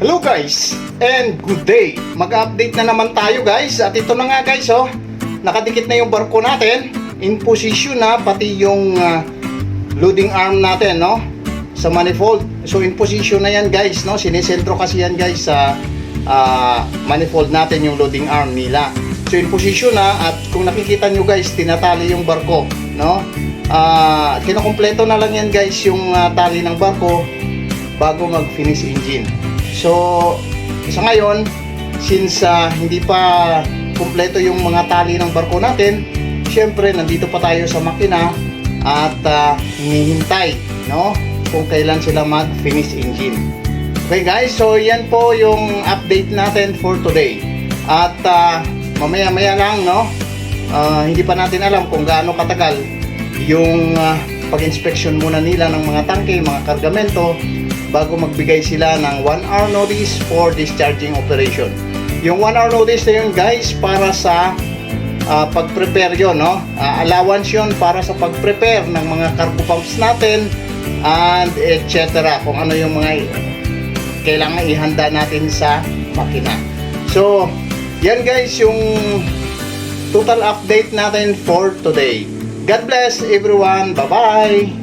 Hello guys, and good day. Mag-update na naman tayo guys. At ito na nga guys, nakadikit na yung barko natin. In position na, pati yung loading arm natin, sa manifold. So in position na yan guys, sinisentro kasi yan guys sa manifold natin yung loading arm nila. So in position na, at kung nakikita nyo guys, tinatali yung barko, kinokompleto na lang yan guys yung tali ng barko bago mag-finish engine. So sa ngayon, since hindi pa kumpleto yung mga tali ng barko natin, syempre nandito pa tayo sa makina at hinihintay kung kailan sila mag-finish engine. Okay guys, so yan po yung update natin for today. At mamaya-maya lang, hindi pa natin alam kung gaano katagal yung pag-inspection muna nila ng mga tangke, mga kargamento, bago magbigay sila ng 1 hour notice for discharging operation. Yung 1 hour notice na yun guys, para sa pag-prepare yun, allowance yun para sa pag-prepare ng mga cargo pumps natin and etc. Kung ano yung mga kailangan ihanda natin sa makina. So yan guys yung total update natin for today. God bless everyone. Bye-bye!